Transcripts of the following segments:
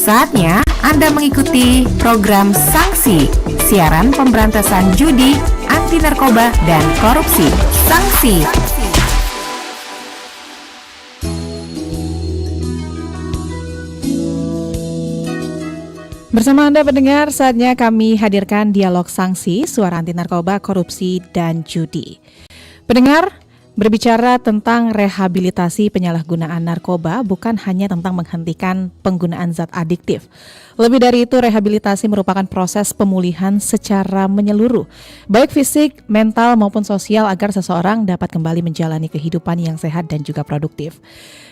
Saatnya Anda mengikuti program Sanksi, siaran pemberantasan judi, anti narkoba, dan korupsi. Sanksi. Bersama Anda pendengar, saatnya kami hadirkan dialog sanksi, suara anti narkoba, korupsi, dan judi. Pendengar, berbicara tentang rehabilitasi penyalahgunaan narkoba bukan hanya tentang menghentikan penggunaan zat adiktif. Lebih dari itu, rehabilitasi merupakan proses pemulihan secara menyeluruh, baik fisik, mental, maupun sosial agar seseorang dapat kembali menjalani kehidupan yang sehat dan juga produktif.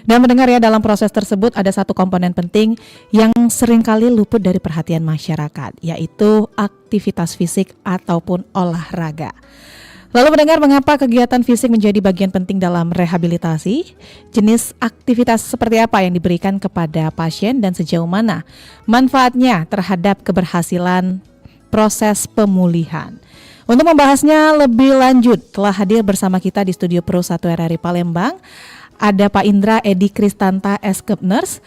Dan mendengar ya, dalam proses tersebut ada satu komponen penting yang seringkali luput dari perhatian masyarakat, yaitu aktivitas fisik ataupun olahraga. Lalu mendengar mengapa kegiatan fisik menjadi bagian penting dalam rehabilitasi, jenis aktivitas seperti apa yang diberikan kepada pasien dan sejauh mana manfaatnya terhadap keberhasilan proses pemulihan. Untuk membahasnya lebih lanjut telah hadir bersama kita di studio Pro 1 RRI Palembang. Ada Pak Indra Edi Kristanta Eskepners,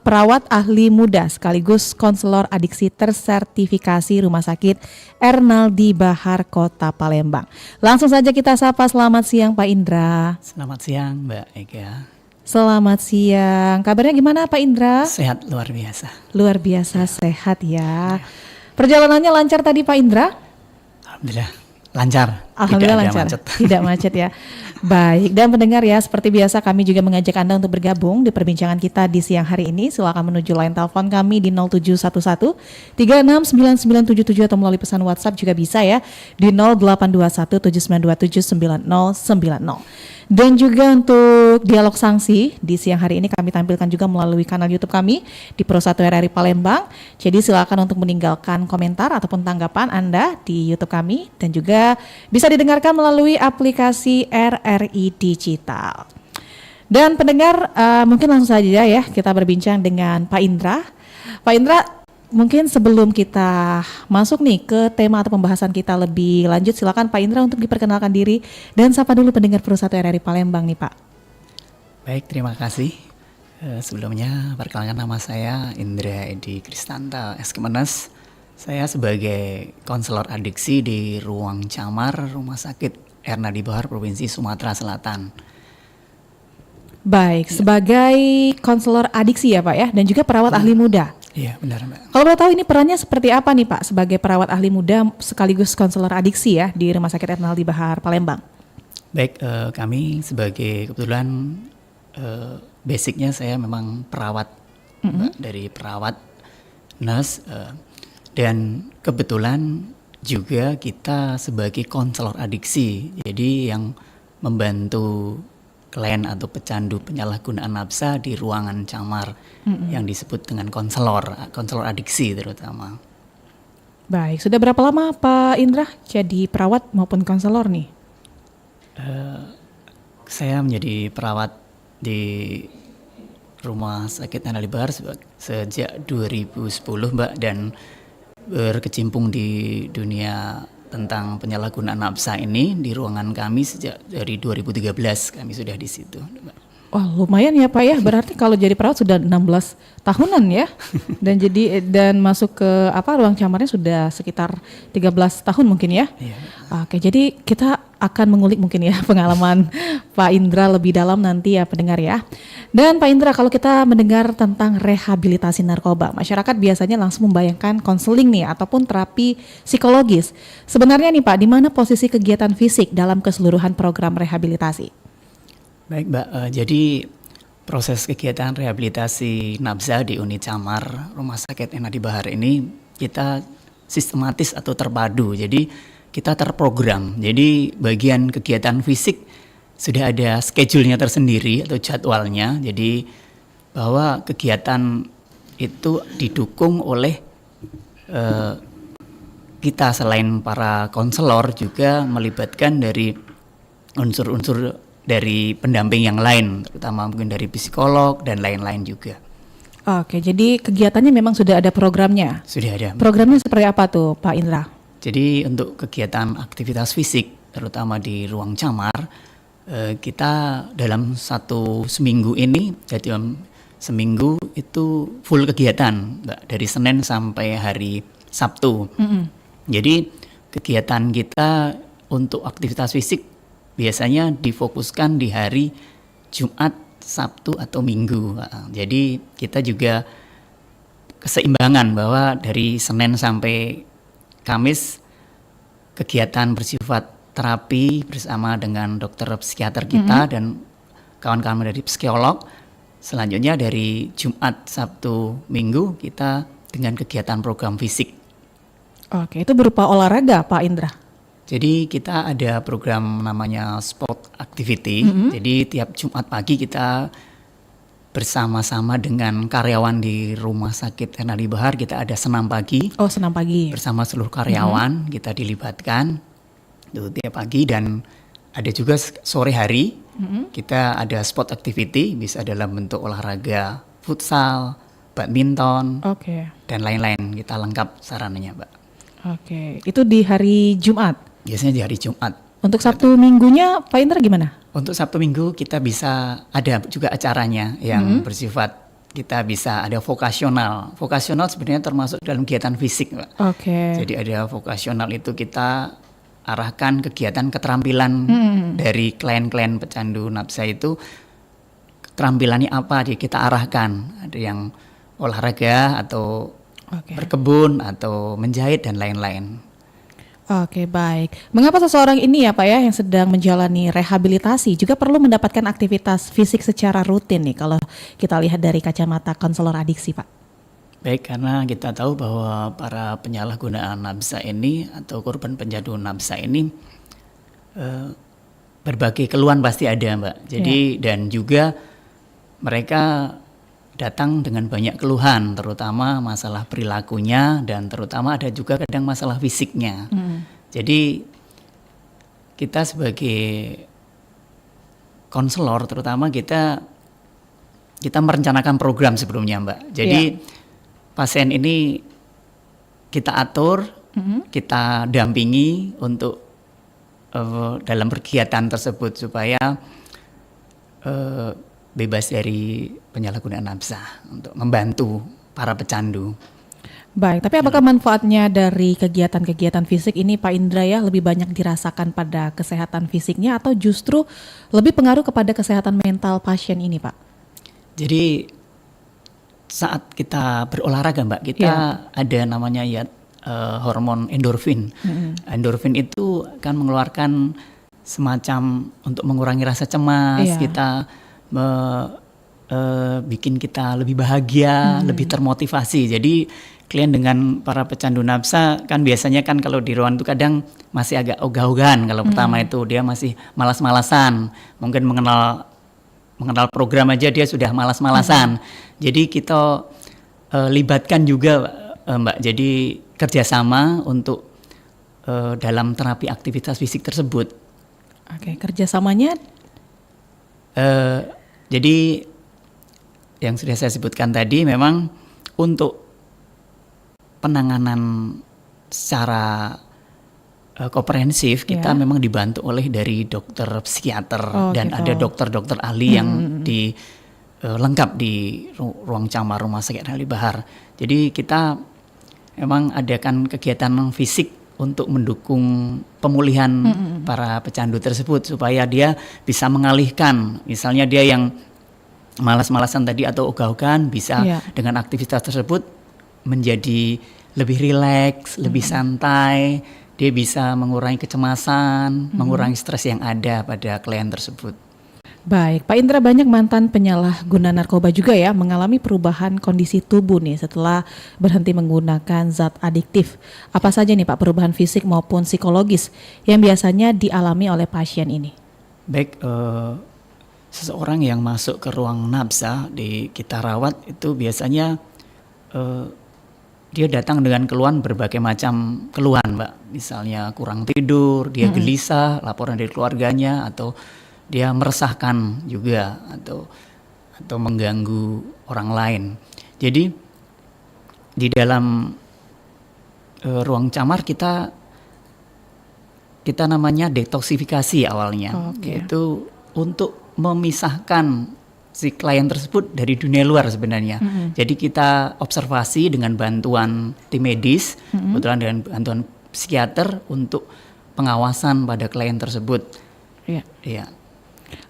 perawat ahli muda sekaligus konselor adiksi tersertifikasi Rumah Sakit Ernaldi Bahar Kota Palembang. Langsung saja kita sapa, selamat siang Pak Indra. Selamat siang Mbak Eka. Selamat siang, kabarnya gimana Pak Indra? Sehat luar biasa. Luar biasa sehat ya. Perjalanannya lancar tadi Pak Indra? Alhamdulillah lancar. Alhamdulillah lancar, tidak macet ya. Baik, dan pendengar ya, seperti biasa kami juga mengajak Anda untuk bergabung di perbincangan kita di siang hari ini. Silakan menuju line telepon kami di 0711 369977 atau melalui pesan WhatsApp juga bisa ya di 0821 7927 9090. Dan juga untuk dialog sanksi di siang hari ini kami tampilkan juga melalui kanal YouTube kami di Pro 1 RRI Palembang. Jadi silakan untuk meninggalkan komentar ataupun tanggapan Anda di YouTube kami dan juga bisa didengarkan melalui aplikasi RRI Digital. Dan pendengar, mungkin langsung saja ya kita berbincang dengan Pak Indra. Pak Indra, mungkin sebelum kita masuk nih ke tema atau pembahasan kita lebih lanjut, silakan Pak Indra untuk diperkenalkan diri dan sapa dulu pendengar Pro 1 RRI Palembang nih Pak. Baik, terima kasih. Sebelumnya perkenalkan, nama saya Indra Edi Kristanta Eskepners. Saya sebagai konselor adiksi di Ruang Camar Rumah Sakit Ernaldi Bahar Provinsi Sumatera Selatan. Baik, sebagai konselor adiksi ya Pak ya, dan juga perawat ahli muda. Iya benar Mbak. Kalau boleh tahu ini perannya seperti apa nih Pak sebagai perawat ahli muda sekaligus konselor adiksi ya di Rumah Sakit Ernaldi Bahar Palembang? Baik, kami sebagai kebetulan basicnya saya memang perawat, Mbak, dari perawat, nurse, dan kebetulan juga kita sebagai konselor adiksi, jadi yang membantu klien atau pecandu penyalahgunaan nafsa di ruangan camar yang disebut dengan konselor adiksi terutama. Baik, sudah berapa lama Pak Indra jadi perawat maupun konselor nih? Saya menjadi perawat di Rumah Sakit Ernaldi Bahar sejak 2010 Mbak, dan berkecimpung di dunia tentang penyalahgunaan nafsa ini di ruangan kami sejak dari 2013 kami sudah di situ. Wah, lumayan ya Pak ya. Berarti kalau jadi perawat sudah 16 tahunan ya. Dan masuk ke ruang camarnya sudah sekitar 13 tahun mungkin ya. Iya. Oke, jadi kita akan mengulik mungkin ya pengalaman Pak Indra lebih dalam nanti ya pendengar ya. Dan Pak Indra, kalau kita mendengar tentang rehabilitasi narkoba, masyarakat biasanya langsung membayangkan konseling nih ataupun terapi psikologis. Sebenarnya nih Pak, di mana posisi kegiatan fisik dalam keseluruhan program rehabilitasi? Baik Mbak, jadi proses kegiatan rehabilitasi nafsa di unit camar Rumah Sakit Ernaldi Bahar ini kita sistematis atau terpadu, jadi kita terprogram. Jadi bagian kegiatan fisik sudah ada schedule-nya tersendiri atau jadwalnya, jadi bahwa kegiatan itu didukung oleh kita selain para konselor juga melibatkan dari unsur-unsur dari pendamping yang lain, terutama mungkin dari psikolog dan lain-lain juga. Oke, jadi kegiatannya memang sudah ada programnya? Sudah ada. Programnya seperti apa tuh Pak Indra? Jadi untuk kegiatan aktivitas fisik, terutama di ruang camar, kita dalam satu seminggu ini, jadi seminggu itu full kegiatan, Mbak, dari Senin sampai hari Sabtu. Jadi kegiatan kita untuk aktivitas fisik biasanya difokuskan di hari Jumat, Sabtu atau Minggu. Jadi kita juga keseimbangan bahwa dari Senin sampai Kamis kegiatan bersifat terapi bersama dengan dokter psikiater kita dan kawan-kawan dari psikolog. Selanjutnya dari Jumat, Sabtu, Minggu kita dengan kegiatan program fisik. Oke, itu berupa olahraga Pak Indra? Jadi kita ada program namanya sport activity. Jadi tiap Jumat pagi kita bersama-sama dengan karyawan di Rumah Sakit Erna di Bahar, kita ada senam pagi. Oh, senam pagi. Bersama seluruh karyawan kita dilibatkan itu tiap pagi, dan ada juga sore hari kita ada sport activity, bisa dalam bentuk olahraga futsal, badminton, dan lain-lain. Kita lengkap sarananya, Mbak. Oke, itu di hari Jumat? Biasanya di hari Jumat. Untuk Sabtu Minggunya Pak Indra gimana? Untuk Sabtu Minggu kita bisa ada juga acaranya yang bersifat, kita bisa ada vokasional. Vokasional sebenarnya termasuk dalam kegiatan fisik, Mbak. Jadi ada vokasional, itu kita arahkan kegiatan keterampilan dari klien-klien pecandu nafsa itu, keterampilannya apa kita arahkan. Ada yang olahraga atau berkebun atau menjahit dan lain-lain. Oke, baik. Mengapa seseorang ini ya Pak ya yang sedang menjalani rehabilitasi juga perlu mendapatkan aktivitas fisik secara rutin nih kalau kita lihat dari kacamata konselor adiksi, Pak? Baik, karena kita tahu bahwa para penyalahgunaan nafsa ini atau korban pencandu nafsa ini berbagai keluhan pasti ada, Mbak. Jadi dan juga mereka datang dengan banyak keluhan, terutama masalah perilakunya dan terutama ada juga kadang masalah fisiknya. Jadi kita sebagai konselor terutama kita merencanakan program sebelumnya, Mbak. Jadi pasien ini kita atur, kita dampingi untuk dalam kegiatan tersebut supaya bebas dari penyalahgunaan nafsa, untuk membantu para pecandu. Baik, tapi apakah manfaatnya dari kegiatan-kegiatan fisik ini Pak Indra ya lebih banyak dirasakan pada kesehatan fisiknya atau justru lebih pengaruh kepada kesehatan mental pasien ini, Pak? Jadi saat kita berolahraga, Mbak, kita ada namanya hormon endorfin. Endorfin itu akan mengeluarkan semacam untuk mengurangi rasa cemas, kita bikin kita lebih bahagia, lebih termotivasi. Jadi klien dengan para pecandu nafsa kan biasanya kan kalau di ruang itu kadang masih agak ogah-ogahan. Kalau pertama itu dia masih malas-malasan, mungkin mengenal program aja dia sudah malas-malasan. Jadi kita libatkan juga, Mbak, jadi kerjasama untuk dalam terapi aktivitas fisik tersebut. Oke, kerjasamanya? Jadi yang sudah saya sebutkan tadi, memang untuk penanganan secara komprehensif kita memang dibantu oleh dari dokter psikiater dan ada dokter-dokter ahli yang lengkap di ruang camar Rumah Sakit Erna di Bahar. Jadi kita memang adakan kegiatan fisik untuk mendukung pemulihan para pecandu tersebut supaya dia bisa mengalihkan, misalnya dia yang malas-malasan tadi atau ogah-ogahan bisa dengan aktivitas tersebut menjadi lebih rileks, lebih santai, dia bisa mengurangi kecemasan, mengurangi stres yang ada pada klien tersebut. Baik, Pak Indra, banyak mantan penyalahguna narkoba juga ya mengalami perubahan kondisi tubuh nih setelah berhenti menggunakan zat adiktif. Apa saja nih Pak perubahan fisik maupun psikologis yang biasanya dialami oleh pasien ini? Baik, seseorang yang masuk ke ruang nafsa kita rawat itu biasanya dia datang dengan keluhan berbagai macam keluhan, Mbak. Misalnya kurang tidur, dia gelisah, laporan dari keluarganya, atau dia meresahkan juga atau mengganggu orang lain. Jadi di dalam ruang camar kita namanya detoksifikasi awalnya, yaitu untuk memisahkan si klien tersebut dari dunia luar sebenarnya. Jadi kita observasi dengan bantuan tim medis, kebetulan dengan bantuan psikiater untuk pengawasan pada klien tersebut. Iya. Iya.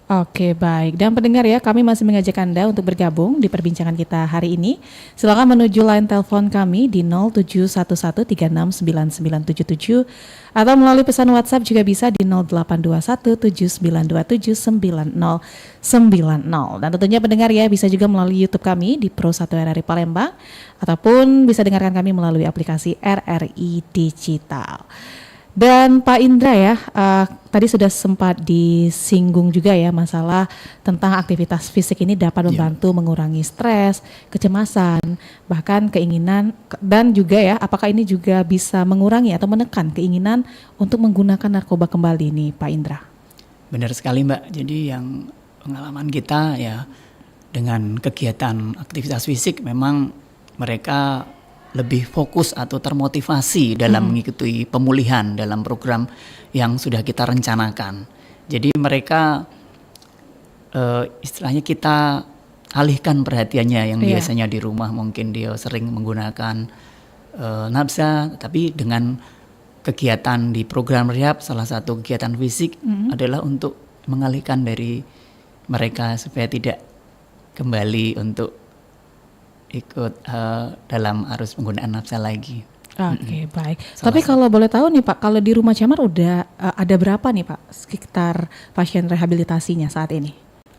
Oke, baik. Dan pendengar ya, kami masih mengajak Anda untuk bergabung di perbincangan kita hari ini. Silakan menuju line telepon kami di 0711369977 atau melalui pesan WhatsApp juga bisa di 082179279090. Dan tentunya pendengar ya, bisa juga melalui YouTube kami di Pro 1 RRI Palembang ataupun bisa dengarkan kami melalui aplikasi RRI Digital. Dan Pak Indra ya, tadi sudah sempat disinggung juga ya masalah tentang aktivitas fisik ini dapat membantu mengurangi stres, kecemasan, bahkan keinginan dan juga ya apakah ini juga bisa mengurangi atau menekan keinginan untuk menggunakan narkoba kembali nih Pak Indra? Benar sekali Mbak, jadi yang pengalaman kita ya dengan kegiatan aktivitas fisik memang mereka lebih fokus atau termotivasi dalam mengikuti pemulihan dalam program yang sudah kita rencanakan. Jadi mereka istilahnya kita alihkan perhatiannya yang biasanya di rumah mungkin dia sering menggunakan nafsa, tapi dengan kegiatan di program rehab salah satu kegiatan fisik adalah untuk mengalihkan dari mereka supaya tidak kembali untuk ikut dalam arus penggunaan nafsa lagi. Oke, baik. Tapi kalau boleh tahu nih Pak, kalau di Rumah Camar udah ada berapa nih Pak sekitar pasien rehabilitasinya saat ini?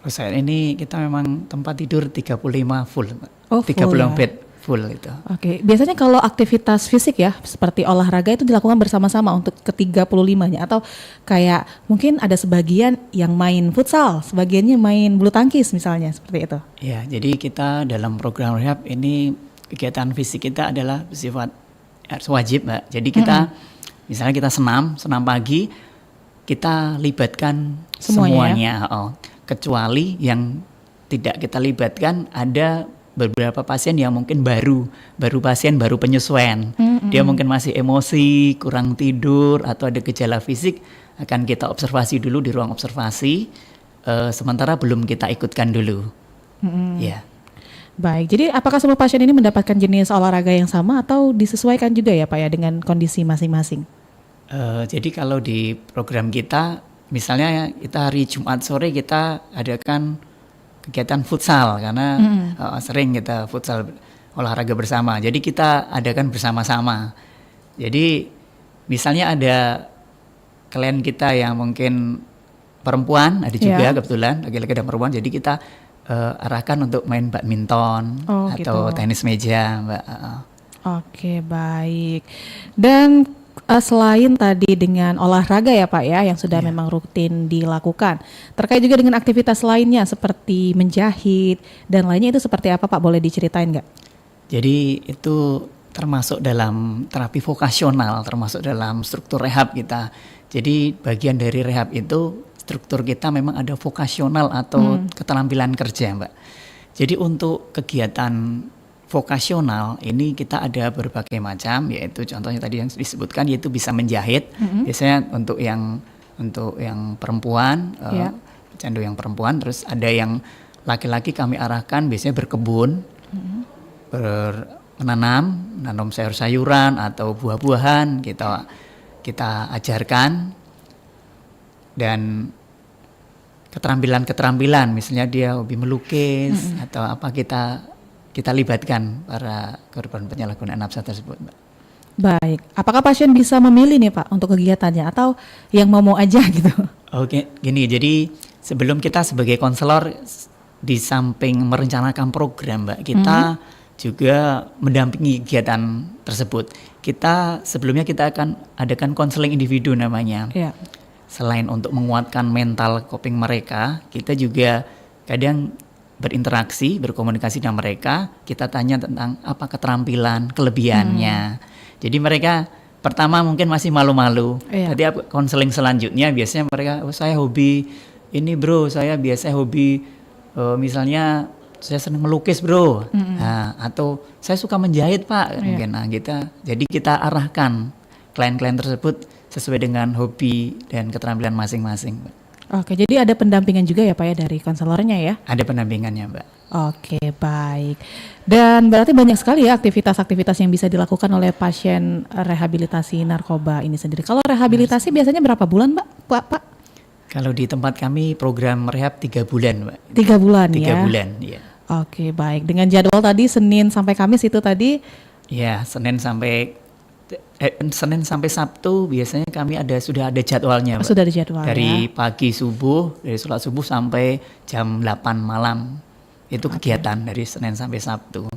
Saat ini kita memang tempat tidur 35 full, Oh, 35 full ya. bed full itu. Oke, biasanya kalau aktivitas fisik ya seperti olahraga itu dilakukan bersama-sama untuk ke-35-nya atau kayak mungkin ada sebagian yang main futsal, sebagiannya main bulu tangkis misalnya seperti itu. Ya, jadi kita dalam program rehab ini kegiatan fisik kita adalah bersifat wajib Mbak. Jadi kita misalnya kita senam pagi, kita libatkan semuanya. Kecuali yang tidak kita libatkan ada beberapa pasien yang mungkin baru penyesuaian. Dia mungkin masih emosi, kurang tidur atau ada gejala fisik, akan kita observasi dulu di ruang observasi, sementara belum kita ikutkan dulu. Ya. Baik, jadi apakah semua pasien ini mendapatkan jenis olahraga yang sama atau disesuaikan juga ya Pak ya dengan kondisi masing-masing? Jadi kalau di program kita, misalnya kita hari Jumat sore kita adakan kegiatan futsal karena sering kita futsal olahraga bersama. Jadi kita adakan bersama-sama. Jadi misalnya ada klien kita yang mungkin perempuan, ada juga kebetulan laki-laki dan perempuan. Jadi kita arahkan untuk main badminton atau tenis meja, Mbak. Oke, baik. Dan selain tadi dengan olahraga ya Pak ya yang sudah memang rutin dilakukan, terkait juga dengan aktivitas lainnya seperti menjahit dan lainnya itu seperti apa Pak, boleh diceritain nggak? Jadi itu termasuk dalam terapi vokasional, termasuk dalam struktur rehab kita. Jadi bagian dari rehab itu struktur kita memang ada vokasional atau keterampilan kerja Mbak. Jadi untuk kegiatan vokasional ini kita ada berbagai macam, yaitu contohnya tadi yang disebutkan yaitu bisa menjahit, biasanya untuk yang perempuan, pecandu yang perempuan, terus ada yang laki-laki kami arahkan biasanya berkebun, menanam sayur-sayuran atau buah-buahan kita ajarkan, dan keterampilan misalnya dia hobi melukis atau apa kita libatkan para korban penyalahgunaan nafsa tersebut, Mbak. Baik, apakah pasien bisa memilih nih Pak untuk kegiatannya atau yang mau aja gitu? Oke, gini, jadi sebelum kita sebagai konselor di samping merencanakan program, Mbak, kita juga mendampingi kegiatan tersebut. Sebelumnya kita akan adakan konseling individu namanya. Iya. Selain untuk menguatkan mental coping mereka, kita juga kadang berinteraksi, berkomunikasi dengan mereka, kita tanya tentang apa keterampilan, kelebihannya. Jadi mereka pertama mungkin masih malu-malu. Tadi konseling selanjutnya biasanya mereka, saya hobi ini bro, saya biasa hobi misalnya saya senang melukis bro, atau saya suka menjahit Pak, mungkin. Nah jadi kita arahkan klien-klien tersebut sesuai dengan hobi dan keterampilan masing-masing. Oke, jadi ada pendampingan juga ya Pak ya dari konselornya ya? Ada pendampingannya, Mbak. Oke, baik. Dan berarti banyak sekali ya aktivitas-aktivitas yang bisa dilakukan oleh pasien rehabilitasi narkoba ini sendiri. Kalau rehabilitasi biasanya berapa bulan Pak? Kalau di tempat kami program rehab 3 bulan, Mbak. 3 bulan 3 ya? bulan, iya. Oke, baik. Dengan jadwal tadi Senin sampai Kamis itu tadi? Ya, Senin sampai Sabtu biasanya kami sudah ada jadwalnya, Mbak. Sudah ada jadwal Dari ya? pagi subuh, dari sholat subuh sampai jam 8 malam. Itu kegiatan dari Senin sampai Sabtu.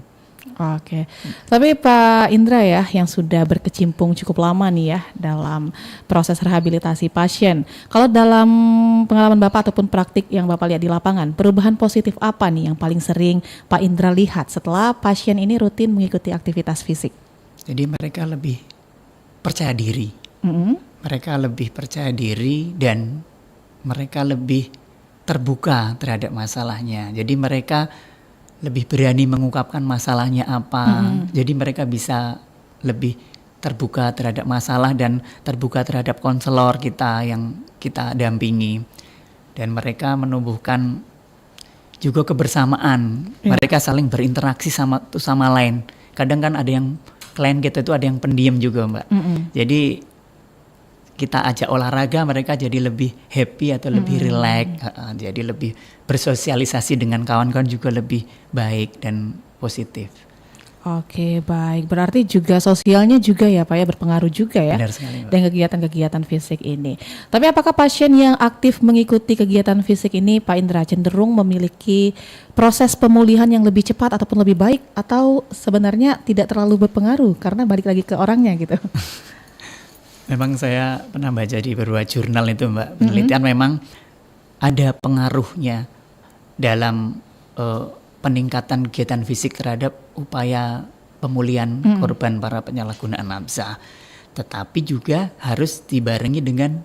Oke, tapi Pak Indra ya yang sudah berkecimpung cukup lama nih ya dalam proses rehabilitasi pasien. Kalau dalam pengalaman Bapak ataupun praktik yang Bapak lihat di lapangan, perubahan positif apa nih yang paling sering Pak Indra lihat setelah pasien ini rutin mengikuti aktivitas fisik? Jadi mereka lebih percaya diri. Mereka lebih percaya diri dan mereka lebih terbuka terhadap masalahnya. Jadi mereka lebih berani mengungkapkan masalahnya apa. Jadi mereka bisa lebih terbuka terhadap masalah dan terbuka terhadap konselor kita yang kita dampingi. Dan mereka menumbuhkan juga kebersamaan. Mereka saling berinteraksi satu sama lain. Kadang kan ada yang klien kita itu ada yang pendiam juga, Mbak. Jadi kita ajak olahraga, mereka jadi lebih happy atau lebih relax, jadi lebih bersosialisasi dengan kawan-kawan juga lebih baik dan positif. Oke, baik. Berarti juga sosialnya juga ya Pak ya berpengaruh juga ya. Benar sekali, Mbak. Dan kegiatan-kegiatan fisik ini. Tapi apakah pasien yang aktif mengikuti kegiatan fisik ini Pak Indra cenderung memiliki proses pemulihan yang lebih cepat ataupun lebih baik, atau sebenarnya tidak terlalu berpengaruh karena balik lagi ke orangnya gitu? Memang saya pernah baca di beberapa jurnal itu, Mbak, penelitian memang ada pengaruhnya dalam peningkatan kegiatan fisik terhadap upaya pemulihan korban para penyalahgunaan nafsa. Tetapi juga harus dibarengi dengan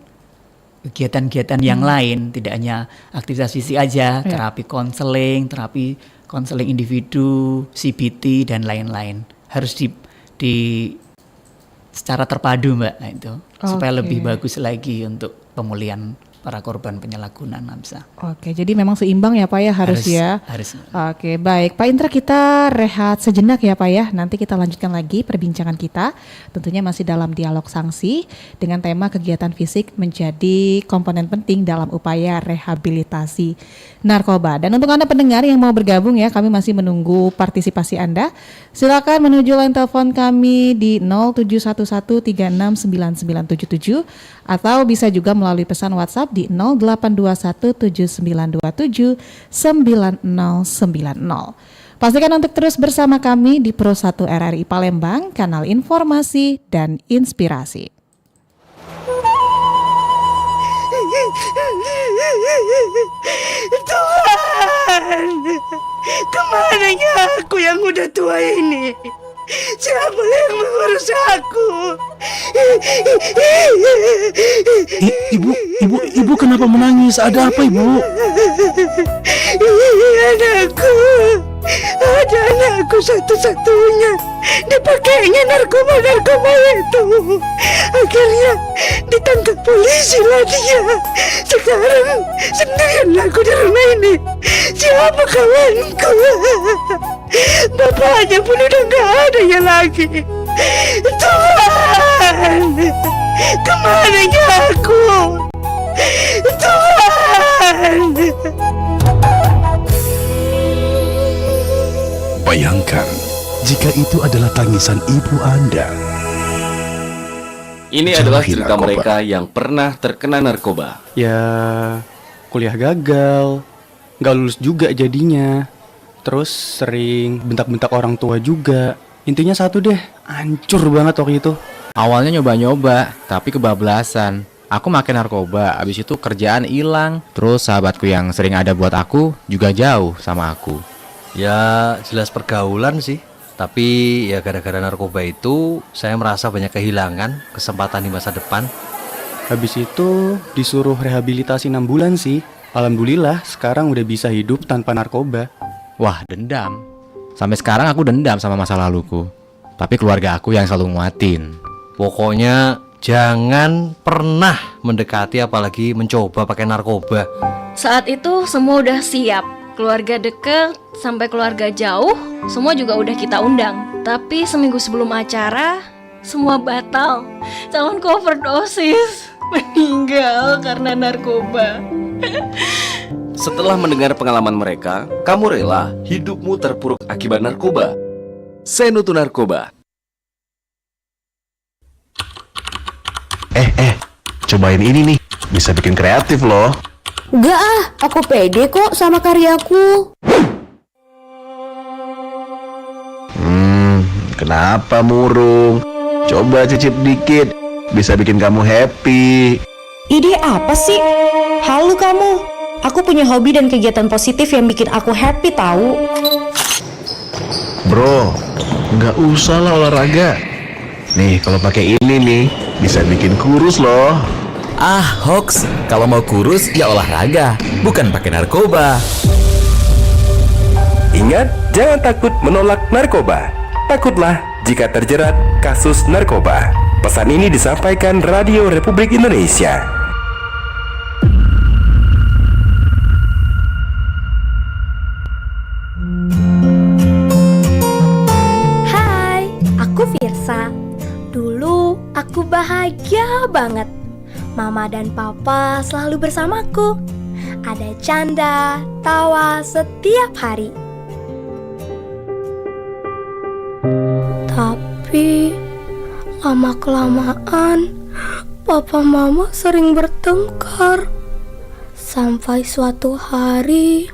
kegiatan-kegiatan yang lain, tidak hanya aktivitas fisik aja, terapi konseling individu, CBT dan lain-lain. Harus secara terpadu, Mbak, itu supaya lebih bagus lagi untuk pemulihan para korban penyalahgunaan nafsa. Oke, jadi memang seimbang ya Pak ya harus ya. Harus. Oke, baik Pak Indra, kita rehat sejenak ya Pak ya. Nanti kita lanjutkan lagi perbincangan kita. Tentunya masih dalam dialog sanksi dengan tema kegiatan fisik menjadi komponen penting dalam upaya rehabilitasi narkoba. Dan untuk Anda pendengar yang mau bergabung ya, kami masih menunggu partisipasi Anda. Silakan menuju line telepon kami di 0711369977 atau bisa juga melalui pesan WhatsApp di 082179279090. Pastikan untuk terus bersama kami di Pro 1 RRI Palembang, kanal informasi dan inspirasi. Tuhan, kemananya aku yang udah tua ini? Siapa yang mengurus aku? Ibu kenapa menangis? Ada apa, Ibu? Ada anakku satu-satunya dipakainya narkoba itu. Akhirnya ditangkap polisi lah dia. Sekarang sendirian aku di rumah ini. Siapa kawanku? Bapaknya pun udah gak ada ya lagi. Tuhan, kemananya aku? Tuhan. Bayangkan jika itu adalah tangisan ibu Anda. Ini adalah cerita mereka yang pernah terkena narkoba. Ya, kuliah gagal, gak lulus juga jadinya. Terus sering bentak-bentak orang tua juga. Intinya satu deh, hancur banget waktu itu. Awalnya nyoba-nyoba, tapi kebablasan. Aku makan narkoba, abis itu kerjaan hilang. Terus sahabatku yang sering ada buat aku juga jauh sama aku. Ya jelas pergaulan sih. Tapi ya gara-gara narkoba itu saya merasa banyak kehilangan kesempatan di masa depan. Habis itu disuruh rehabilitasi 6 bulan sih. Alhamdulillah sekarang udah bisa hidup tanpa narkoba. Wah, dendam. Sampai sekarang aku dendam sama masa laluku. Tapi keluarga aku yang selalu nguatin. Pokoknya jangan pernah mendekati apalagi mencoba pakai narkoba. Saat itu semua udah siap, keluarga deket sampai keluarga jauh, semua juga udah kita undang. Tapi seminggu sebelum acara, semua batal. Calon overdosis meninggal karena narkoba. Setelah mendengar pengalaman mereka, kamu rela hidupmu terpuruk akibat narkoba? Senutu Narkoba. Cobain ini nih, bisa bikin kreatif loh. Enggak ah, aku pede kok sama karyaku. Kenapa murung? Coba cicip dikit, bisa bikin kamu happy. Ide apa sih? Halo kamu, aku punya hobi dan kegiatan positif yang bikin aku happy tahu. Bro, nggak usah lah olahraga. Nih, kalau pakai ini nih, bisa bikin kurus loh. Ah, hoax. Kalau mau kurus, ya olahraga, bukan pakai narkoba. Ingat, jangan takut menolak narkoba. Takutlah jika terjerat kasus narkoba. Pesan ini disampaikan Radio Republik Indonesia. Hai, aku Firsa. Dulu aku bahagia banget. Mama dan papa selalu bersamaku. Ada canda, tawa setiap hari. Tapi lama-kelamaan papa mama sering bertengkar. Sampai suatu hari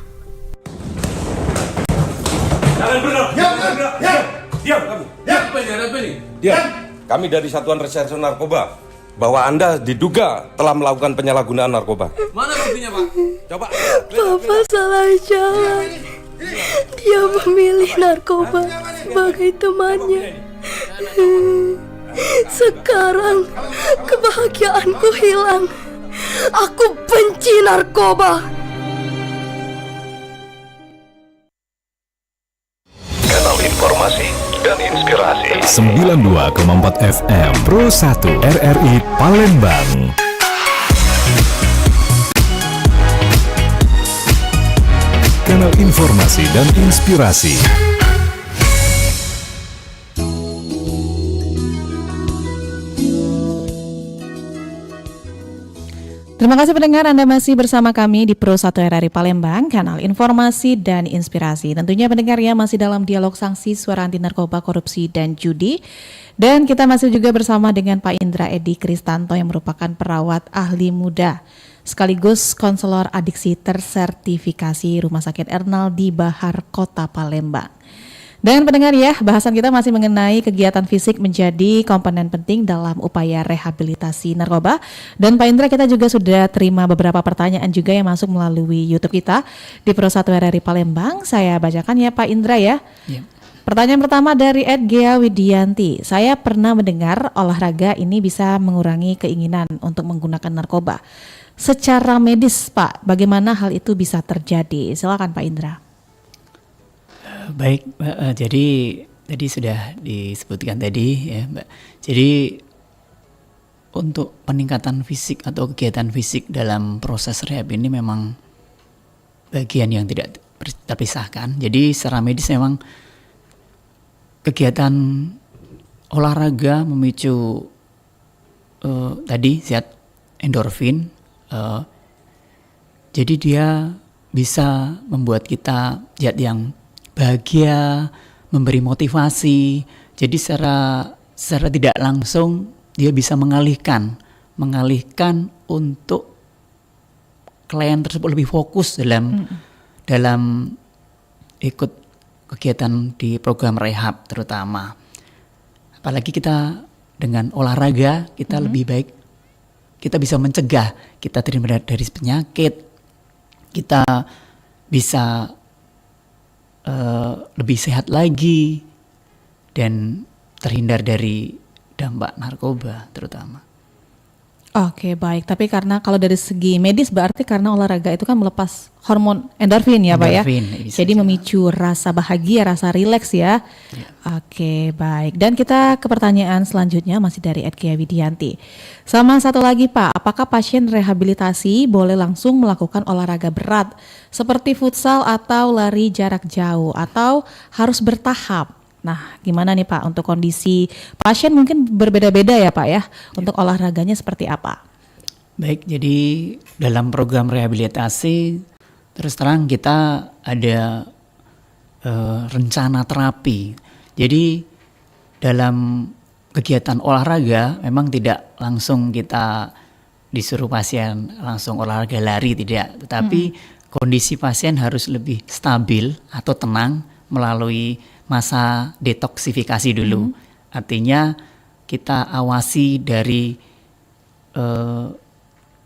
Diam. Kami dari Satuan Reserse Narkoba bahwa Anda diduga telah melakukan penyalahgunaan narkoba. Mana buktinya, Pak? Coba. papa salah jalan. Dia memilih narkoba sebagai temannya. Sekarang kebahagiaanku hilang. Aku benci narkoba. Kanal informasi dan inspirasi 92,4 FM Pro 1 RRI Palembang. Kanal informasi dan inspirasi. Terima kasih pendengar, Anda masih bersama kami di Pro 1 RRI Palembang, kanal informasi dan inspirasi. Tentunya pendengar ya, masih dalam dialog sanksi suara anti narkoba, korupsi, dan judi. Dan kita masih juga bersama dengan Pak Indra Edi Kristanto yang merupakan perawat ahli muda sekaligus konselor adiksi tersertifikasi Rumah Sakit Ernal di Bahar, Kota Palembang. Dan pendengar ya, bahasan kita masih mengenai kegiatan fisik menjadi komponen penting dalam upaya rehabilitasi narkoba. Dan Pak Indra, kita juga sudah terima beberapa pertanyaan juga yang masuk melalui YouTube kita di Pro 1 RRI Palembang. Saya bacakan ya Pak Indra ya. Pertanyaan pertama dari Gea Widianti. Saya pernah mendengar olahraga ini bisa mengurangi keinginan untuk menggunakan narkoba. Secara medis Pak, bagaimana hal itu bisa terjadi? Silakan Pak Indra. Baik, Mbak, jadi tadi sudah disebutkan tadi ya, Mbak. Jadi untuk peningkatan fisik atau kegiatan fisik dalam proses rehab ini memang bagian yang tidak terpisahkan. Jadi secara medis memang kegiatan olahraga memicu tadi zat endorfin. Jadi dia bisa membuat kita zat yang bahagia, memberi motivasi. Jadi secara tidak langsung dia bisa mengalihkan untuk klien tersebut lebih fokus dalam ikut kegiatan di program rehab terutama. Apalagi kita dengan olahraga kita lebih baik, kita bisa mencegah kita terhindar dari penyakit, kita bisa lebih sehat lagi dan terhindar dari dampak narkoba terutama. Oke, baik. Tapi karena kalau dari segi medis berarti karena olahraga itu kan melepas hormon endorfin ya, Pak ya. Bisa Jadi memicu rasa bahagia, rasa rileks ya. Oke, baik. Dan kita ke pertanyaan selanjutnya masih dari Edkia Widianti. Sama satu lagi, Pak, apakah pasien rehabilitasi boleh langsung melakukan olahraga berat seperti futsal atau lari jarak jauh atau harus bertahap? Nah, gimana nih Pak untuk kondisi pasien mungkin berbeda-beda ya Pak ya, untuk olahraganya seperti apa? Baik, jadi dalam program rehabilitasi terus terang kita ada rencana terapi. Jadi dalam kegiatan olahraga memang tidak langsung kita disuruh pasien langsung olahraga lari, tidak, tetapi kondisi pasien harus lebih stabil atau tenang melalui masa detoksifikasi dulu. Artinya kita awasi dari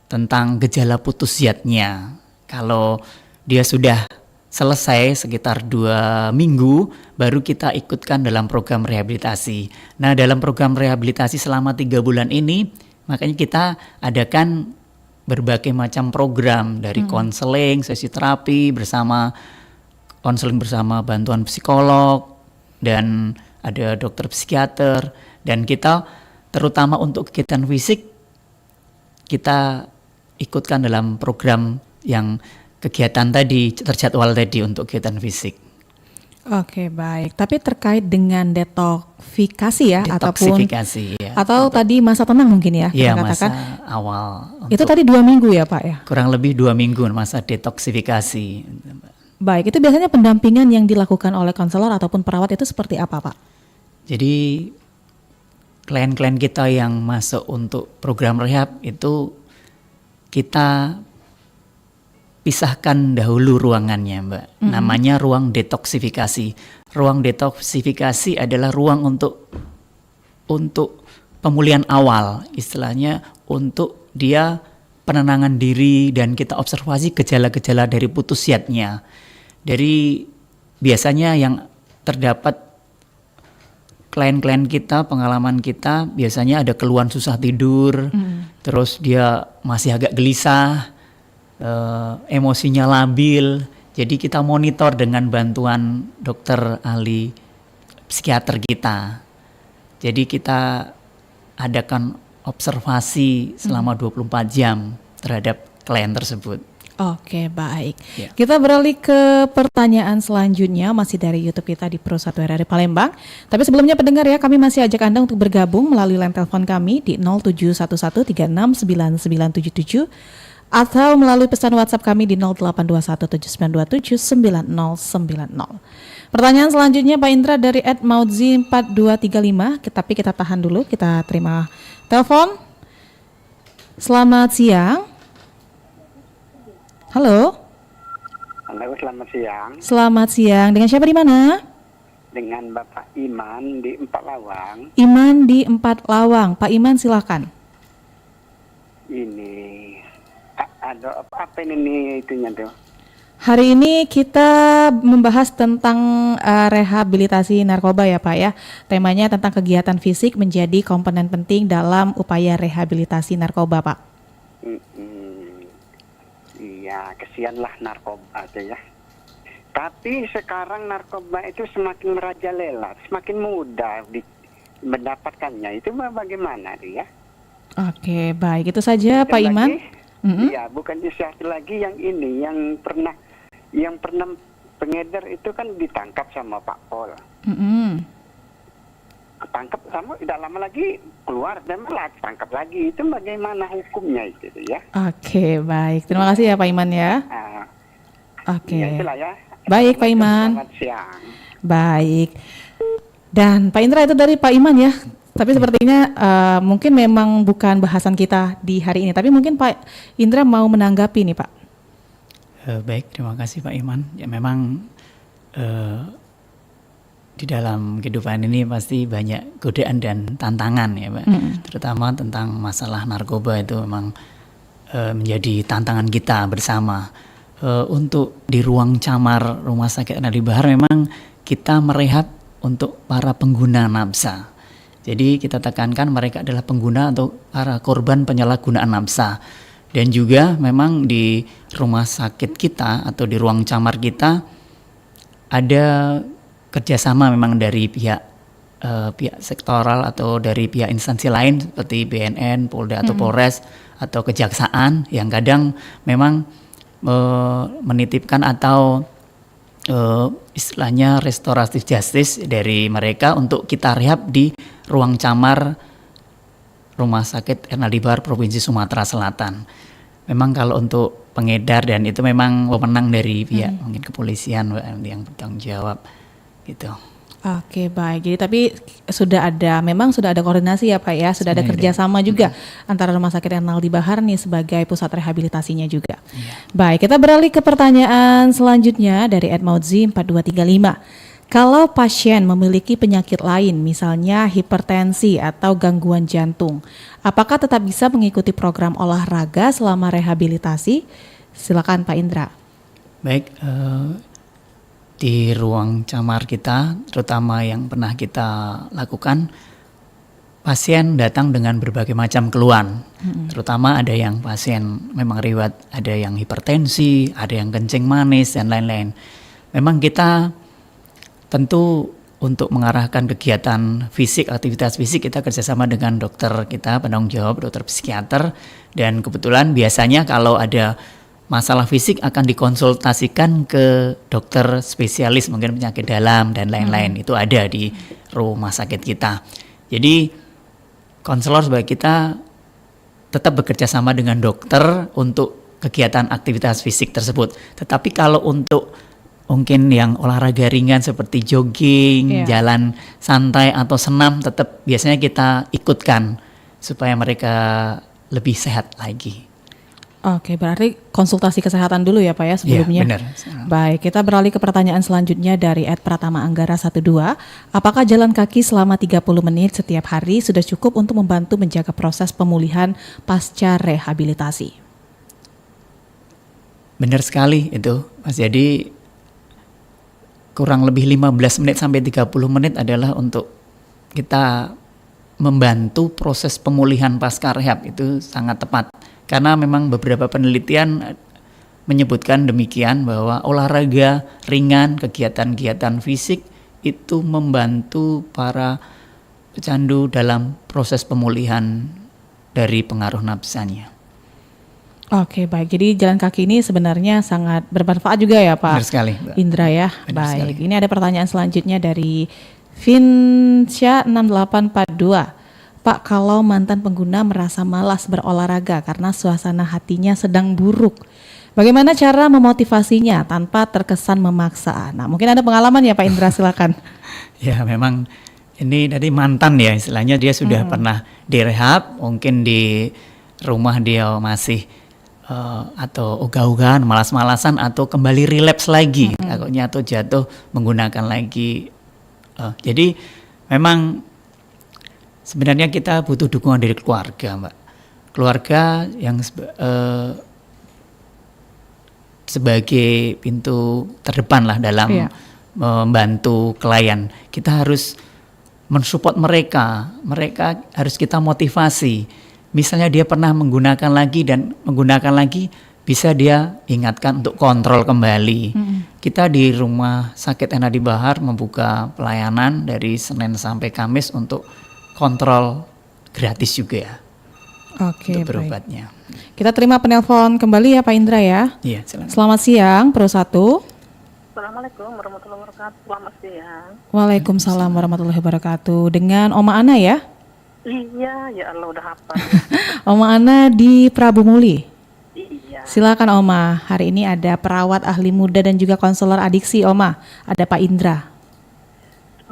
tentang gejala putus zatnya. Kalau dia sudah selesai sekitar 2 minggu, baru kita ikutkan dalam program rehabilitasi. Nah, dalam program rehabilitasi selama 3 bulan ini, makanya kita adakan berbagai macam program dari konseling, sesi terapi bersama konseling bersama bantuan psikolog, dan ada dokter psikiater, dan kita terutama untuk kegiatan fisik kita ikutkan dalam program yang kegiatan tadi terjadwal tadi untuk kegiatan fisik. Oke, baik. Tapi terkait dengan detoksifikasi ya Detoksifikasi, ataupun ya. atau tadi masa tenang mungkin ya Iya, kita katakan. masa awal. Itu tadi 2 minggu ya Pak ya? Kurang lebih 2 minggu masa detoksifikasi. Baik, itu biasanya pendampingan yang dilakukan oleh konselor ataupun perawat itu seperti apa Pak? Jadi klien-klien kita yang masuk untuk program rehab itu kita pisahkan dahulu ruangannya, Mbak. Namanya ruang detoksifikasi. Ruang detoksifikasi adalah ruang untuk pemulihan awal, istilahnya untuk dia penenangan diri dan kita observasi gejala-gejala dari putus zatnya. Dari biasanya yang terdapat klien-klien kita, pengalaman kita biasanya ada keluhan susah tidur, terus dia masih agak gelisah, emosinya labil. Jadi kita monitor dengan bantuan dokter ahli psikiater kita. Jadi kita adakan observasi selama 24 jam terhadap klien tersebut. Oke, baik. Ya. Kita beralih ke pertanyaan selanjutnya masih dari YouTube kita di Pro 1 RRI Palembang. Tapi sebelumnya pendengar ya, kami masih ajak Anda untuk bergabung melalui line telepon kami di 0711369977 atau melalui pesan WhatsApp kami di 082179279090. Pertanyaan selanjutnya Pak Indra dari @maudzi4235, tapi kita tahan dulu, kita terima telepon. Selamat siang. Halo. Halo, selamat siang. Selamat siang. Dengan siapa di mana? Dengan Bapak Iman di 4 Lawang. Iman di 4 Lawang. Pak Iman silakan. Ini ada apa ini itunya tuh? Hari ini kita membahas tentang rehabilitasi narkoba ya Pak ya. Temanya tentang kegiatan fisik menjadi komponen penting dalam upaya rehabilitasi narkoba Pak. Iya, kesianlah narkoba aja ya. Tapi sekarang narkoba itu semakin merajalela, semakin mudah mendapatkannya. Itu bagaimana dia? Oke, baik. Itu saja Pak Iman. Iya, bukan satu lagi yang ini yang pernah pengedar itu kan ditangkap sama Pak Pol. Tangkap sama tidak lama lagi keluar dan malah tangkap lagi. Itu bagaimana hukumnya itu ya? Oke, baik. Terima kasih ya Pak Iman ya. Oke. Ya, itulah ya. Baik Pak Iman. Selamat siang. Baik. Dan Pak Indra itu dari Pak Iman ya. Tapi sepertinya mungkin memang bukan bahasan kita di hari ini. Tapi mungkin Pak Indra mau menanggapi nih Pak. Baik, terima kasih Pak Iman. Ya memang di dalam kehidupan ini pasti banyak godaan dan tantangan ya Pak. Terutama tentang masalah narkoba itu memang menjadi tantangan kita bersama. Untuk di ruang camar Rumah Sakit Nadi Bahar memang kita merehab untuk para pengguna nafsa. Jadi kita tekankan mereka adalah pengguna atau para korban penyalahgunaan nafsa. Dan juga memang di rumah sakit kita atau di ruang camar kita ada kerjasama memang dari pihak sektoral atau dari pihak instansi lain seperti BNN, Polda atau Polres atau Kejaksaan yang kadang memang menitipkan atau istilahnya restoratif justice dari mereka untuk kita rehab di ruang camar Rumah Sakit Ernaldi Bahar Provinsi Sumatera Selatan. Memang kalau untuk pengedar dan itu memang wewenang dari pihak mungkin kepolisian yang bertanggung jawab gitu. Oke, baik. Jadi tapi memang sudah ada koordinasi ya Pak ya, sudah ada kerjasama juga antara Rumah Sakit Ernaldi Bahar nih sebagai pusat rehabilitasinya juga. Baik, kita beralih ke pertanyaan selanjutnya dari Ed Maudzi 4235. Kalau pasien memiliki penyakit lain, misalnya hipertensi atau gangguan jantung, apakah tetap bisa mengikuti program olahraga selama rehabilitasi? Silakan Pak Indra. Baik, di ruang camar kita, terutama yang pernah kita lakukan, pasien datang dengan berbagai macam keluhan. Terutama ada yang pasien memang riwayat, ada yang hipertensi, ada yang kencing manis dan lain-lain. Memang kita tentu untuk mengarahkan kegiatan fisik, aktivitas fisik, kita kerjasama dengan dokter kita, penanggung jawab, dokter psikiater. Dan kebetulan biasanya kalau ada masalah fisik akan dikonsultasikan ke dokter spesialis mungkin penyakit dalam dan lain-lain. Itu ada di rumah sakit kita. Jadi konselor sebagai kita tetap bekerja sama dengan dokter untuk kegiatan aktivitas fisik tersebut. Tetapi kalau untuk mungkin yang olahraga ringan seperti jogging, jalan santai atau senam, tetap biasanya kita ikutkan supaya mereka lebih sehat lagi. Oke, berarti konsultasi kesehatan dulu ya Pak ya sebelumnya. Iya, benar. Baik, kita beralih ke pertanyaan selanjutnya dari Ed Pratama Anggara 12. Apakah jalan kaki selama 30 menit setiap hari sudah cukup untuk membantu menjaga proses pemulihan pasca rehabilitasi? Benar sekali itu, Mas. Jadi kurang lebih 15 menit sampai 30 menit adalah untuk kita membantu proses pemulihan pasca rehab. Itu sangat tepat. Karena memang beberapa penelitian menyebutkan demikian bahwa olahraga ringan, kegiatan-kegiatan fisik itu membantu para pecandu dalam proses pemulihan dari pengaruh nafsanya. Oke, baik. Jadi jalan kaki ini sebenarnya sangat bermanfaat juga ya Pak Benar sekali, Mbak. Indra ya. Benar Baik, sekali. ini ada pertanyaan selanjutnya dari Vinsya 6842. Pak, kalau mantan pengguna merasa malas berolahraga karena suasana hatinya sedang buruk, bagaimana cara memotivasinya tanpa terkesan memaksa? Nah, mungkin ada pengalaman ya Pak Indra, silakan. Ya, memang ini dari mantan ya, istilahnya dia sudah pernah direhab, mungkin di rumah dia masih atau ogah-ogahan, malas-malasan atau kembali relapse lagi, takutnya atau jatuh menggunakan lagi. Jadi memang sebenarnya kita butuh dukungan dari keluarga, Mbak. Keluarga yang sebagai pintu terdepan lah dalam membantu klien. Kita harus mensupport mereka. Mereka harus kita motivasi. Misalnya dia pernah menggunakan lagi dan menggunakan lagi, bisa dia ingatkan untuk kontrol kembali. Kita di Rumah Sakit Ernaldi Bahar membuka pelayanan dari Senin sampai Kamis untuk kontrol gratis juga ya. Oke, untuk berobatnya. Baik. Kita terima penelpon kembali ya Pak Indra ya. Iya, silakan. Selamat siang, Pro 1. Assalamualaikum warahmatullahi wabarakatuh. Selamat siang. Waalaikumsalam warahmatullahi wabarakatuh. Dengan Oma Ana ya? Iya, ya Allah udah hafal. Oma Ana di Prabu Muli. Iya. Silakan Oma. Hari ini ada perawat ahli muda dan juga konselor adiksi Oma. Ada Pak Indra.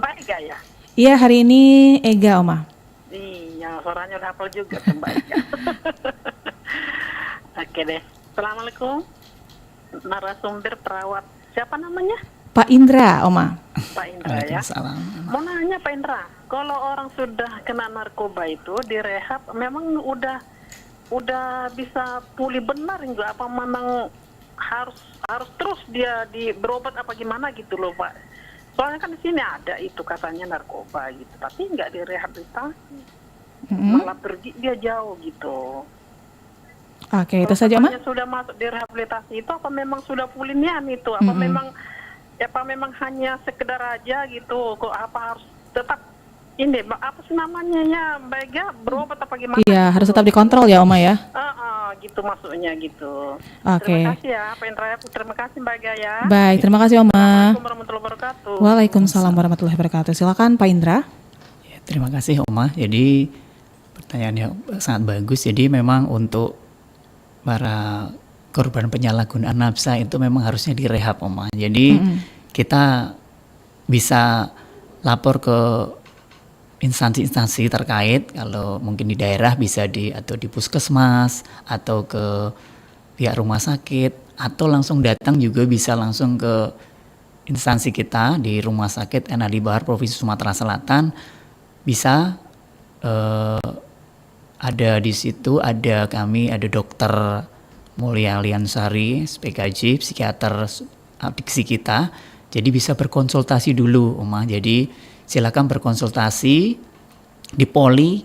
Mbak Ega ya? Iya, hari ini Ega Oma. Iya, suaranya udah hafal juga Mbak Ega. Oke deh. Assalamualaikum. Narasumber perawat. Siapa namanya? Pak Indra, Oma. Pak Indra ya. Mau nanya Pak Indra, kalau orang sudah kena narkoba itu direhab, memang udah bisa pulih benar enggak? Apa memang harus terus dia berobat apa gimana gitu loh Pak? Soalnya kan di sini ada itu katanya narkoba gitu, tapi nggak direhabilitasi, malah pergi dia jauh gitu. Oke, itu saja, Ma. Sudah masuk di rehabilitasi itu apa memang sudah pulih nian itu? Apa memang hanya sekedar aja gitu? Kok apa harus tetap ini apa sih namanya ya Mbak Ega, berobat apa gimana? Iya, harus tetap dikontrol ya, Oma ya. Gitu maksudnya gitu. Oke. Terima kasih ya Pak Indra, terima kasih Mbak Ega ya. Baik, terima kasih, Oma. Assalamualaikum warahmatullahi wabarakatuh. Waalaikumsalam warahmatullahi wabarakatuh. Silakan Pak Indra. Ya, terima kasih Oma. Jadi pertanyaannya sangat bagus. Jadi memang untuk para korban penyalahgunaan nafsa itu memang harusnya direhab, Oma. Jadi kita bisa lapor ke instansi-instansi terkait, kalau mungkin di daerah bisa atau di puskesmas atau ke pihak rumah sakit, atau langsung datang juga bisa langsung ke instansi kita di Rumah Sakit Enadi Bahar Provinsi Sumatera Selatan. Bisa ada di situ, ada dokter Mulia Liansari, SPKJ, psikiater adiksi kita. Jadi bisa berkonsultasi dulu, Oma. Jadi silakan berkonsultasi di Poli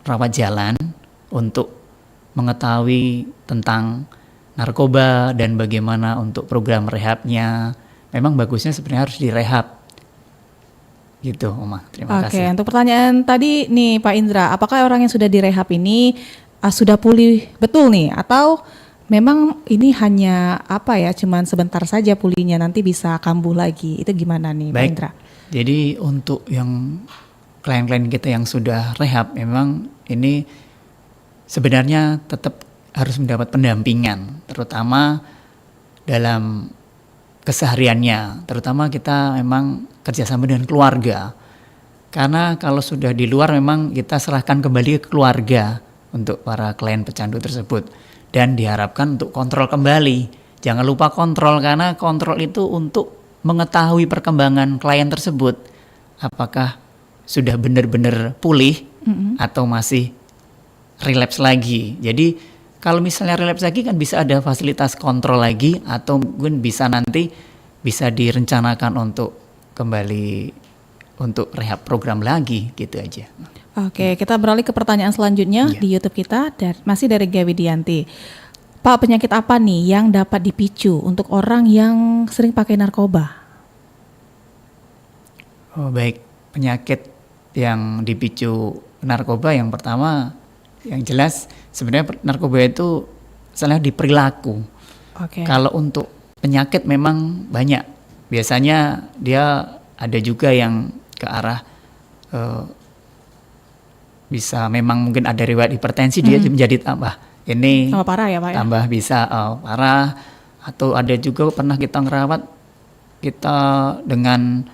Rawat Jalan untuk mengetahui tentang narkoba dan bagaimana untuk program rehabnya. Memang bagusnya sebenarnya harus direhab. Gitu, Oma. Terima kasih. Oke, untuk pertanyaan tadi nih Pak Indra, apakah orang yang sudah direhab ini sudah pulih betul nih, atau memang ini hanya cuman sebentar saja pulihnya, nanti bisa kambuh lagi? Itu gimana nih, Pak Indra? Jadi untuk yang klien-klien kita yang sudah rehab, memang ini sebenarnya tetap harus mendapat pendampingan, terutama dalam kesehariannya. Terutama kita memang kerjasama dengan keluarga. Karena kalau sudah di luar memang kita serahkan kembali ke keluarga untuk para klien pecandu tersebut. Dan diharapkan untuk kontrol kembali. Jangan lupa kontrol, karena kontrol itu untuk mengetahui perkembangan klien tersebut. Apakah sudah benar-benar pulih atau masih relapse lagi. Jadi kalau misalnya relapse lagi kan bisa ada fasilitas kontrol lagi, atau mungkin bisa nanti bisa direncanakan untuk kembali untuk rehab program lagi, gitu aja. Oke, kita beralih ke pertanyaan selanjutnya di YouTube kita, masih dari Gawi Dianti. Pak, penyakit apa nih yang dapat dipicu untuk orang yang sering pakai narkoba? Oh, baik, penyakit yang dipicu narkoba yang pertama, yang jelas sebenarnya narkoba itu salah di perilaku. Kalau untuk penyakit memang banyak. Biasanya dia ada juga yang ke arah bisa memang mungkin ada riwayat hipertensi, dia menjadi tambah ini parah ya, Pak, ya? Tambah bisa parah, atau ada juga pernah kita ngerawat kita dengan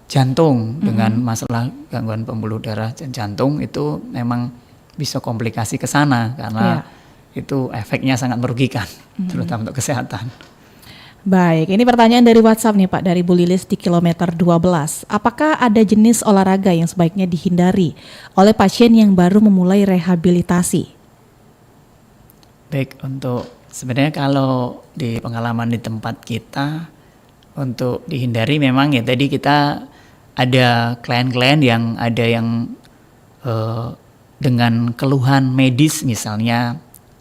jantung, dengan masalah gangguan pembuluh darah dan jantung, itu memang bisa komplikasi ke sana karena itu efeknya sangat merugikan, terutama untuk kesehatan. Baik, ini pertanyaan dari WhatsApp nih Pak, dari Bu Lilis di kilometer 12. Apakah ada jenis olahraga yang sebaiknya dihindari oleh pasien yang baru memulai rehabilitasi? Baik, untuk sebenarnya kalau di pengalaman di tempat kita, untuk dihindari memang ya tadi kita ada klien-klien yang ada yang dengan keluhan medis, misalnya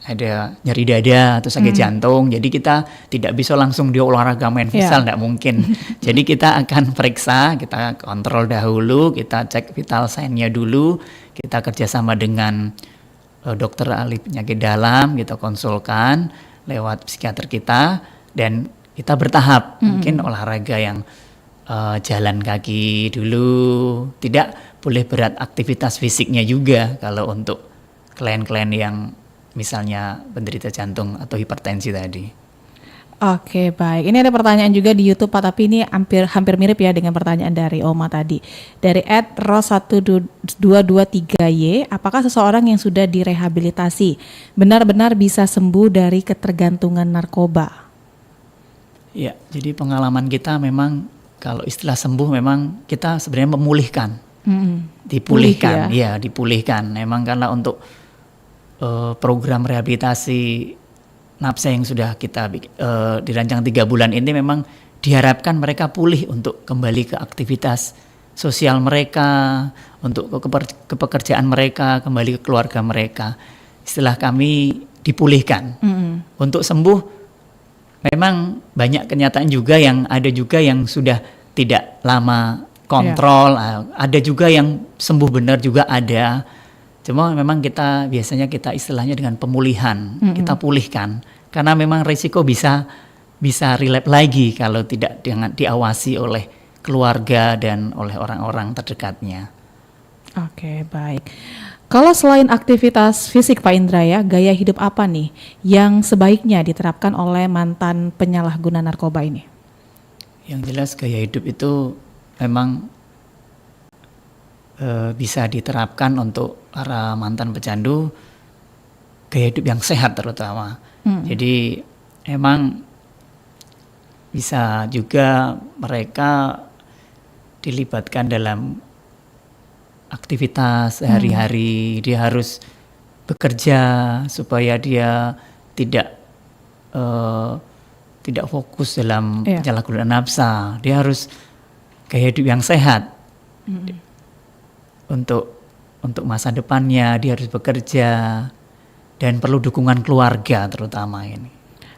ada nyeri dada atau sakit jantung, jadi kita tidak bisa langsung dia olahraga main futsal, tidak mungkin. Jadi kita akan periksa, kita kontrol dahulu, kita cek vital sign-nya dulu, kita kerjasama dengan dokter ahli penyakit dalam, kita konsulkan lewat psikiater kita, dan kita bertahap, mungkin olahraga yang jalan kaki dulu, tidak boleh berat aktivitas fisiknya juga kalau untuk klien-klien yang misalnya penderita jantung atau hipertensi tadi. Oke, baik. Ini ada pertanyaan juga di YouTube Pak, tapi ini hampir mirip ya dengan pertanyaan dari Oma tadi. Dari @ros1223y, apakah seseorang yang sudah direhabilitasi benar-benar bisa sembuh dari ketergantungan narkoba? Ya, jadi pengalaman kita memang kalau istilah sembuh memang kita sebenarnya memulihkan. Dipulihkan, dipulihkan. Memang karena untuk program rehabilitasi nafsa yang sudah kita dirancang 3 bulan ini memang diharapkan mereka pulih untuk kembali ke aktivitas sosial mereka, untuk ke pekerjaan mereka, kembali ke keluarga mereka. Istilah kami dipulihkan. Untuk sembuh memang banyak kenyataan juga, yang ada juga yang sudah tidak lama kontrol, ada juga yang sembuh benar juga ada. Cuma memang biasanya kita istilahnya dengan pemulihan, kita pulihkan. Karena memang risiko bisa relapse lagi kalau tidak diawasi oleh keluarga dan oleh orang-orang terdekatnya. Oke, baik. Kalau selain aktivitas fisik Pak Indra ya, gaya hidup apa nih yang sebaiknya diterapkan oleh mantan penyalahguna narkoba ini? Yang jelas gaya hidup itu memang bisa diterapkan untuk para mantan pecandu, gaya hidup yang sehat terutama. Jadi emang bisa juga mereka dilibatkan dalam aktivitas sehari-hari. Dia harus bekerja supaya dia tidak fokus dalam penyalahgunaan nafsa. Dia harus gaya hidup yang sehat. Untuk masa depannya dia harus bekerja dan perlu dukungan keluarga terutama ini.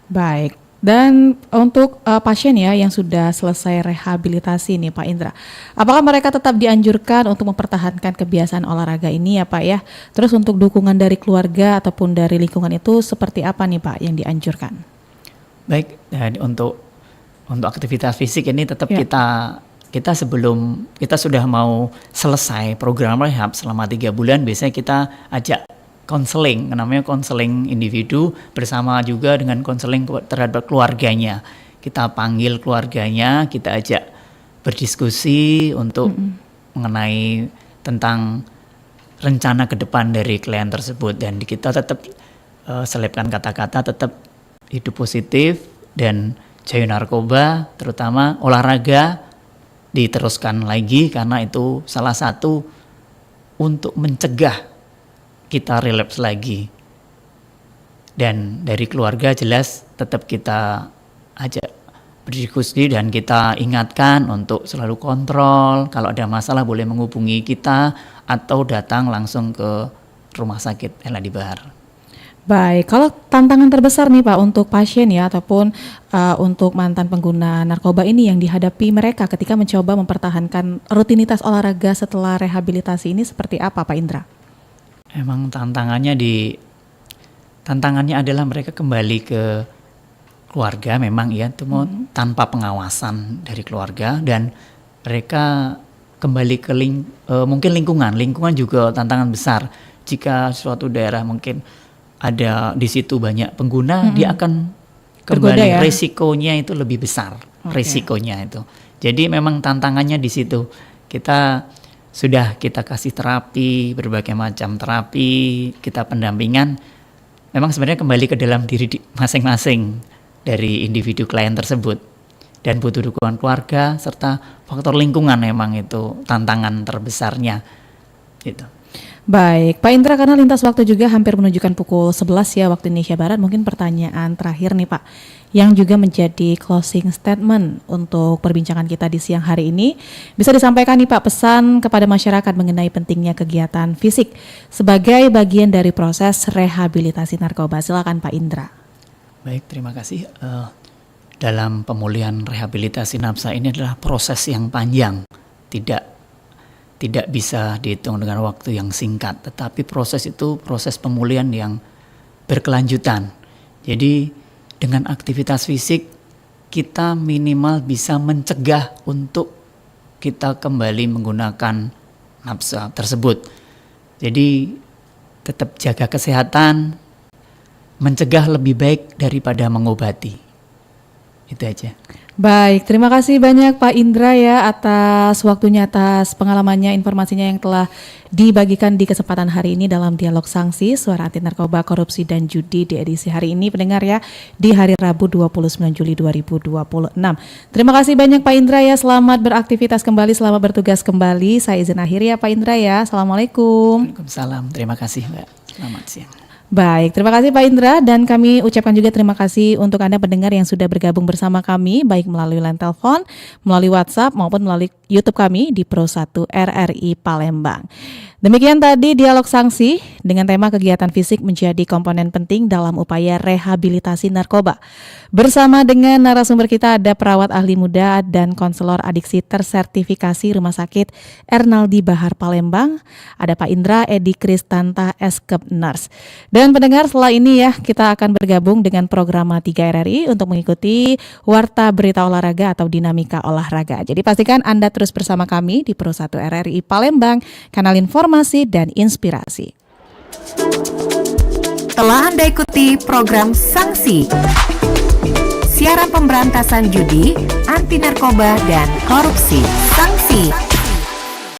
Baik. Dan untuk pasien ya yang sudah selesai rehabilitasi nih Pak Indra, apakah mereka tetap dianjurkan untuk mempertahankan kebiasaan olahraga ini ya Pak ya? Terus untuk dukungan dari keluarga ataupun dari lingkungan itu seperti apa nih Pak yang dianjurkan? Baik, dan untuk aktivitas fisik ini tetap kita sebelum kita sudah mau selesai program rehab selama 3 bulan, biasanya kita ajak konseling, namanya konseling individu bersama juga dengan konseling terhadap keluarganya. Kita panggil keluarganya, kita ajak berdiskusi untuk mengenai tentang rencana ke depan dari klien tersebut, dan kita tetap selipkan kata-kata tetap hidup positif dan jauhi narkoba, terutama olahraga diteruskan lagi karena itu salah satu untuk mencegah kita relapse lagi. Dan dari keluarga jelas tetap kita ajak berdiskusi dan kita ingatkan untuk selalu kontrol, kalau ada masalah boleh menghubungi kita atau datang langsung ke Rumah Sakit Eladi Bahar. Baik, kalau tantangan terbesar nih Pak untuk pasien ya ataupun untuk mantan pengguna narkoba ini yang dihadapi mereka ketika mencoba mempertahankan rutinitas olahraga setelah rehabilitasi ini seperti apa Pak Indra? Emang tantangannya adalah mereka kembali ke keluarga memang ya, itu tanpa pengawasan dari keluarga, dan mereka kembali ke mungkin lingkungan juga tantangan besar. Jika suatu daerah mungkin ada di situ banyak pengguna, dia akan kembali, resikonya itu lebih besar, resikonya itu. Jadi memang tantangannya di situ. Kita kasih terapi, berbagai macam terapi, kita pendampingan. Memang sebenarnya kembali ke dalam diri masing-masing dari individu klien tersebut, dan butuh dukungan keluarga serta faktor lingkungan, memang itu tantangan terbesarnya gitu. Baik, Pak Indra, karena lintas waktu juga hampir menunjukkan pukul 11 ya waktu Indonesia Barat, mungkin pertanyaan terakhir nih Pak, yang juga menjadi closing statement untuk perbincangan kita di siang hari ini. Bisa disampaikan nih Pak pesan kepada masyarakat mengenai pentingnya kegiatan fisik sebagai bagian dari proses rehabilitasi narkoba. Silakan Pak Indra. Baik, terima kasih. Dalam pemulihan rehabilitasi nafsa ini adalah proses yang panjang, tidak bisa dihitung dengan waktu yang singkat, tetapi proses itu proses pemulihan yang berkelanjutan. Jadi dengan aktivitas fisik kita minimal bisa mencegah untuk kita kembali menggunakan nafsa tersebut. Jadi tetap jaga kesehatan, mencegah lebih baik daripada mengobati. Itu aja. Baik, terima kasih banyak Pak Indra ya atas waktunya, atas pengalamannya, informasinya yang telah dibagikan di kesempatan hari ini dalam Dialog Sanksi Suara Anti Narkoba, Korupsi dan Judi di edisi hari ini, pendengar ya, di hari Rabu 29 Juli 2026. Terima kasih banyak Pak Indra ya, selamat beraktivitas kembali, selamat bertugas kembali. Saya izin akhiri ya Pak Indra ya, Assalamualaikum. Waalaikumsalam, terima kasih Mbak, selamat siang. Baik, terima kasih Pak Indra dan kami ucapkan juga terima kasih untuk Anda pendengar yang sudah bergabung bersama kami baik melalui line telepon, melalui WhatsApp maupun melalui YouTube kami di Pro 1 RRI Palembang. Demikian tadi dialog sanksi dengan tema kegiatan fisik menjadi komponen penting dalam upaya rehabilitasi narkoba. Bersama dengan narasumber kita ada perawat ahli muda dan konselor adiksi tersertifikasi Rumah Sakit Ernaldi Bahar Palembang, ada Pak Indra Edi Kristanta Eskep Nurse. Dan pendengar, setelah ini ya kita akan bergabung dengan program 3 RRI untuk mengikuti Warta Berita Olahraga atau Dinamika Olahraga. Jadi pastikan Anda terus bersama kami di Pro 1 RRI Palembang, kanal informasi dan inspirasi. Telah Anda ikuti program Sanksi, siaran pemberantasan judi, anti narkoba dan korupsi. Sanksi.